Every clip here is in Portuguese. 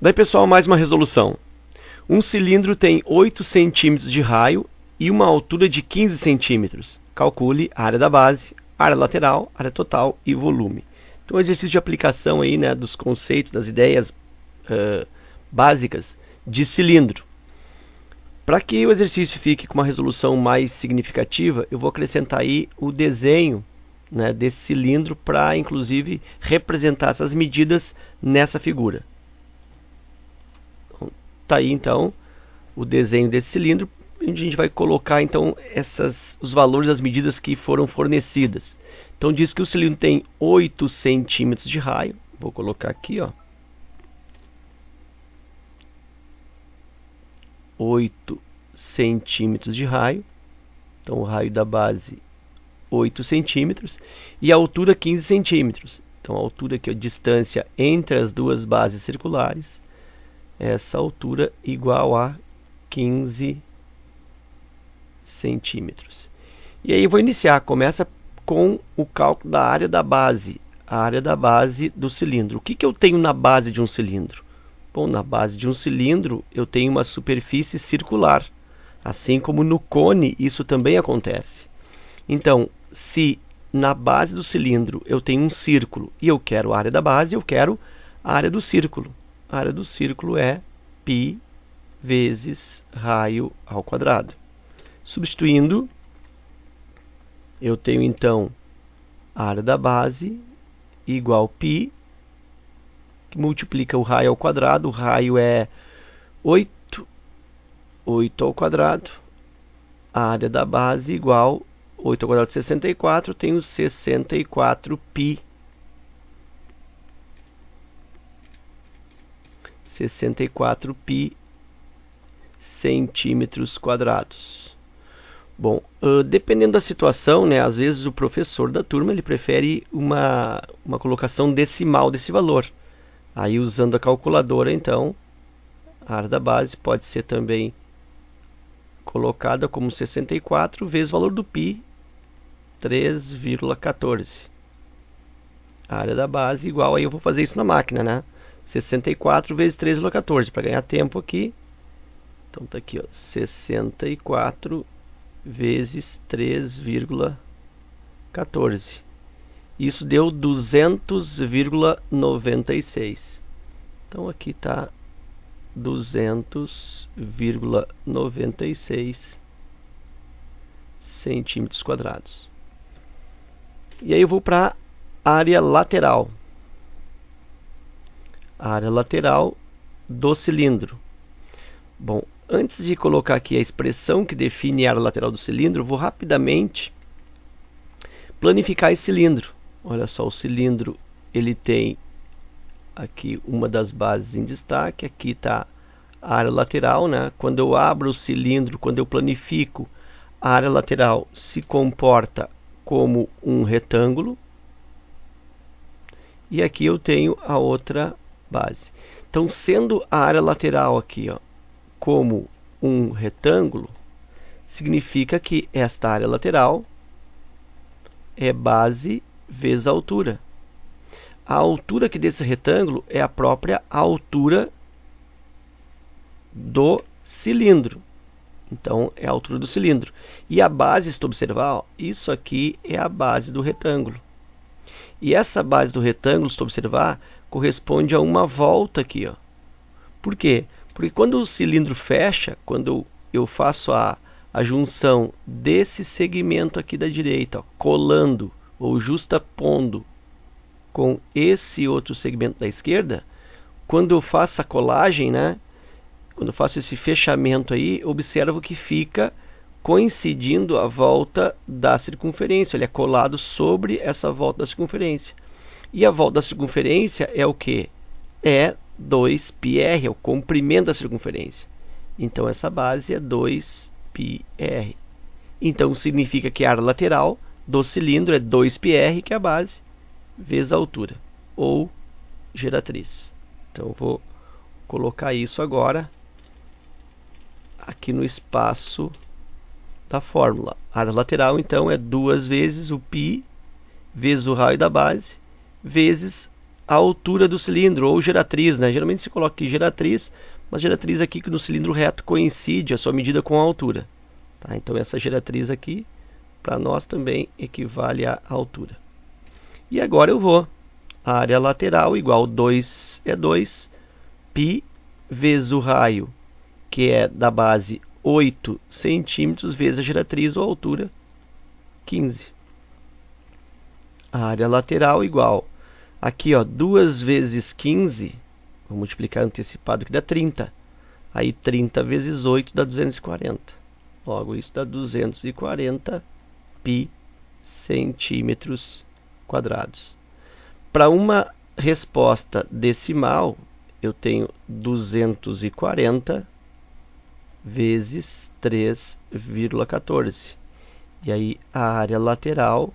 Daí, pessoal, mais uma resolução. Um cilindro tem 8 centímetros de raio e uma altura de 15 centímetros. Calcule a área da base, área lateral, área total e volume. Então, exercício de aplicação aí, né, dos conceitos, das ideias básicas de cilindro. Para que o exercício fique com uma resolução mais significativa, eu vou acrescentar aí o desenho, né, desse cilindro para, inclusive, representar essas medidas nessa figura. Tá aí então o desenho desse cilindro, onde a gente vai colocar então os valores das medidas que foram fornecidas. Então diz que o cilindro tem 8 centímetros de raio. Vou colocar aqui, ó, 8 centímetros de raio. Então o raio da base 8 centímetros e a altura 15 centímetros. Então a altura aqui, a distância entre as duas bases circulares, essa altura igual a 15 centímetros. E aí eu vou iniciar. Começa com o cálculo da área da base. A área da base do cilindro. O que eu tenho na base de um cilindro? Bom, na base de um cilindro eu tenho uma superfície circular. Assim como no cone isso também acontece. Então, se na base do cilindro eu tenho um círculo e eu quero a área da base, eu quero a área do círculo. A área do círculo é π vezes raio ao quadrado. Substituindo, eu tenho então a área da base igual π, que multiplica o raio ao quadrado. O raio é 8 ao quadrado. A área da base igual 8 ao quadrado de 64, eu tenho 64π. 64π centímetros quadrados. Bom, dependendo da situação, né, às vezes o professor da turma ele prefere uma colocação decimal desse valor. Aí usando a calculadora, então, a área da base pode ser também colocada como 64 vezes o valor do π, 3,14. A área da base igual, aí eu vou fazer isso na máquina, né? 64 vezes 3,14 para ganhar tempo aqui. Então tá aqui, ó, 64 vezes 3,14. Isso deu 200,96. Então aqui está 200,96 centímetros quadrados. E aí eu vou para a área lateral. A área lateral do cilindro. Bom, antes de colocar aqui a expressão que define a área lateral do cilindro, vou rapidamente planificar esse cilindro. Olha só, o cilindro ele tem aqui uma das bases em destaque. Aqui está a área lateral, né? Quando eu abro o cilindro, quando eu planifico, a área lateral se comporta como um retângulo. E aqui eu tenho a outra base. Então, sendo a área lateral aqui, ó, como um retângulo, significa que esta área lateral é base vezes a altura. A altura aqui desse retângulo é a própria altura do cilindro. Então, é a altura do cilindro. E a base, se tu observar, ó, isso aqui é a base do retângulo. E essa base do retângulo, se tu observar, corresponde a uma volta aqui, ó. Por quê? Porque quando o cilindro fecha, quando eu faço a junção desse segmento aqui da direita, ó, colando ou justapondo com esse outro segmento da esquerda, quando eu faço a colagem, né, quando eu faço esse fechamento aí, observo que fica coincidindo a volta da circunferência. Ele é colado sobre essa volta da circunferência. E a volta da circunferência é o que? É 2πr, é o comprimento da circunferência. Então essa base é 2πr. Então significa que a área lateral do cilindro é 2πr, que é a base, vezes a altura, ou geratriz. Então eu vou colocar isso agora aqui no espaço da fórmula. A área lateral, então, é 2 vezes o π vezes o raio da base vezes a altura do cilindro, ou geratriz, né? Geralmente se coloca aqui geratriz, mas geratriz aqui que no cilindro reto coincide a sua medida com a altura. Tá? Então essa geratriz aqui, para nós também equivale à altura. E agora eu vou, a área lateral igual 2 é 2, π vezes o raio, que é da base 8 centímetros, vezes a geratriz ou altura, 15. A área lateral igual, aqui ó, 2 vezes 15, vou multiplicar antecipado que dá 30. Aí 30 vezes 8 dá 240. Logo isso dá 240 π centímetros quadrados. Para uma resposta decimal, eu tenho 240 vezes 3,14. E aí a área lateral,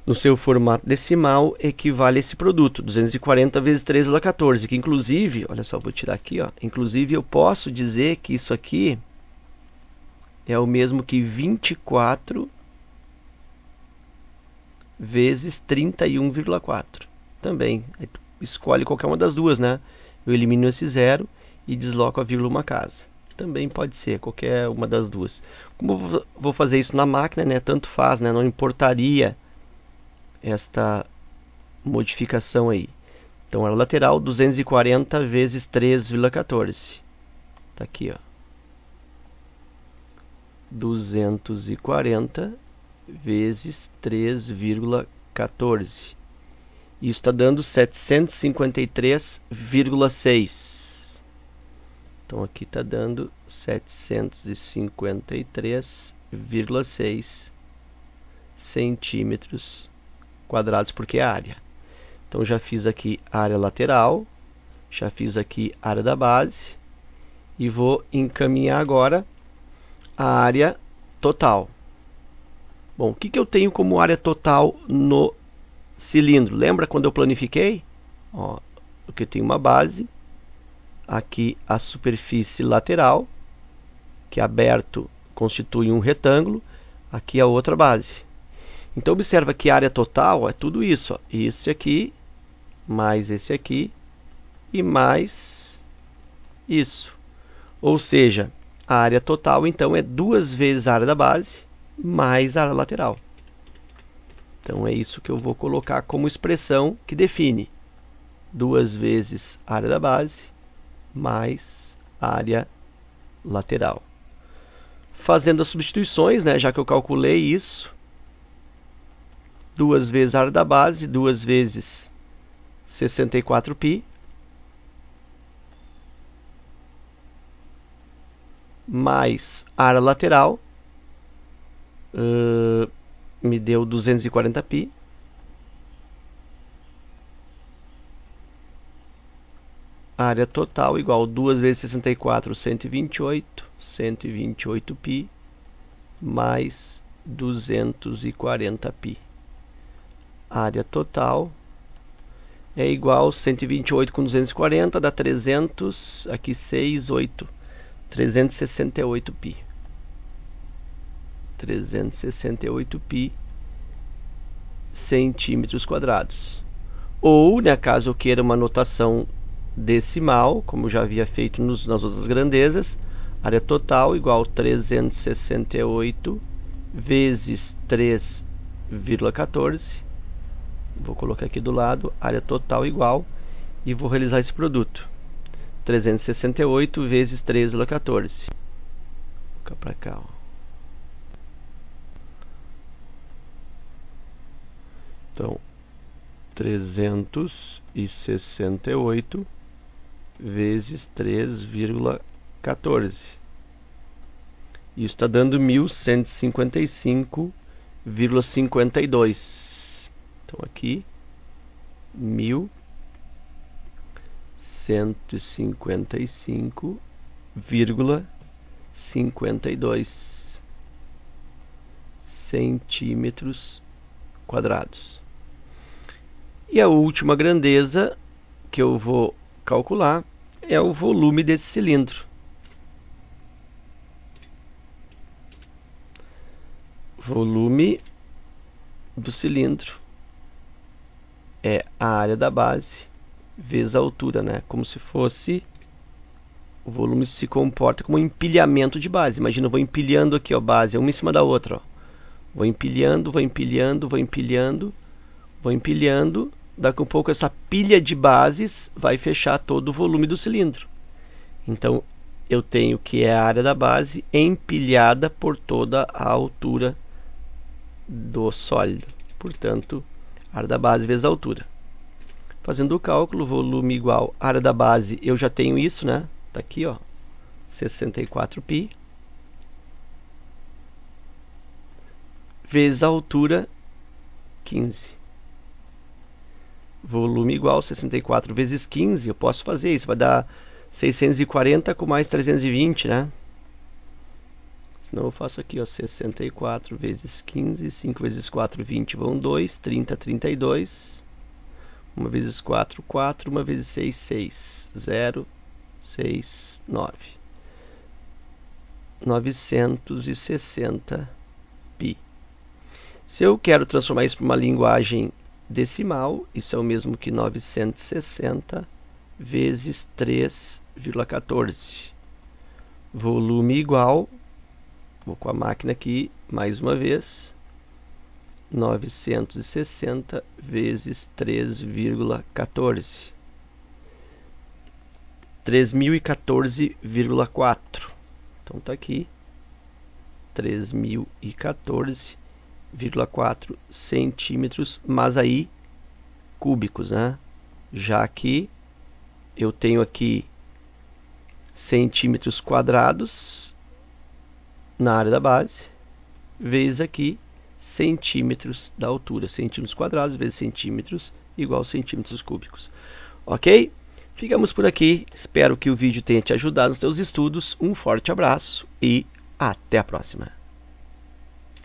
no seu formato decimal, equivale a esse produto, 240 vezes 3,14, que inclusive, olha só, vou tirar aqui, ó, inclusive eu posso dizer que isso aqui é o mesmo que 24 vezes 31,4. Também, escolhe qualquer uma das duas, né? Eu elimino esse zero e desloco a vírgula uma casa. Também pode ser qualquer uma das duas. Como eu vou fazer isso na máquina, né? Tanto faz, né? Não importaria esta modificação aí. Então, a lateral 240 vezes 3,14. Tá aqui, ó. 240 vezes 3,14. Isso está dando 753,6. Então aqui está dando 753,6 centímetros quadrados, porque é a área. Então já fiz aqui a área lateral, já fiz aqui a área da base e vou encaminhar agora a área total. Bom, o que eu tenho como área total no cilindro? Lembra quando eu planifiquei? Ó, eu tenho uma base, aqui a superfície lateral, que aberto constitui um retângulo, aqui a outra base. Então observa que a área total é tudo isso, ó, esse aqui, mais esse aqui, e mais isso. Ou seja, a área total então é 2 vezes a área da base, mais a área lateral. Então é isso que eu vou colocar como expressão que define 2 vezes a área da base, mais área lateral. Fazendo as substituições, né, já que eu calculei isso, 2 vezes a área da base, 2 vezes 64π, mais a área lateral, me deu 240π, área total igual 2 vezes 64, 128, 128π, mais 240π. Área total é igual 128 com 240, dá 300, aqui 6, 8, 368π. 368π centímetros quadrados. Ou, né, caso eu queira uma notação decimal, como eu já havia feito nas outras grandezas, área total igual 368 vezes 3,14. Vou colocar aqui do lado, área total igual, e vou realizar esse produto. 368 vezes 3,14. Vou colocar para cá, ó. Então, 368 vezes 3,14. Isso está dando 1155,52. Então aqui 1155,52 centímetros quadrados. E a última grandeza que eu vou calcular é o volume desse cilindro. Volume do cilindro é a área da base vezes a altura, né? Como se fosse... O volume se comporta como um empilhamento de base. Imagina, eu vou empilhando aqui, ó, base, uma em cima da outra, ó. Vou empilhando, vou empilhando, vou empilhando, vou empilhando. Daqui a pouco essa pilha de bases vai fechar todo o volume do cilindro. Então, eu tenho que é a área da base empilhada por toda a altura do sólido. Portanto, área da base vezes a altura. Fazendo o cálculo, volume igual área da base, eu já tenho isso, né? Tá aqui, ó, 64π vezes a altura, 15. Volume igual 64 vezes 15, eu posso fazer isso, vai dar 640 com mais 320, né? Senão eu faço aqui, ó, 64 vezes 15, 5 vezes 4, 20, vão 2, 30, 32. 1 vezes 4, 4, 1 vezes 6, 6, 0, 6, 9. 960 π. Se eu quero transformar isso para uma linguagem decimal, isso é o mesmo que 960 vezes 3,14. Volume igual, vou com a máquina aqui mais uma vez, 960 vezes 3,14. 3014,4. Então tá aqui 3014,4 centímetros, mas aí cúbicos, né? Já que eu tenho aqui centímetros quadrados na área da base, vezes aqui centímetros da altura. Centímetros quadrados vezes centímetros igual a centímetros cúbicos. Ok? Ficamos por aqui. Espero que o vídeo tenha te ajudado nos teus estudos. Um forte abraço e até a próxima.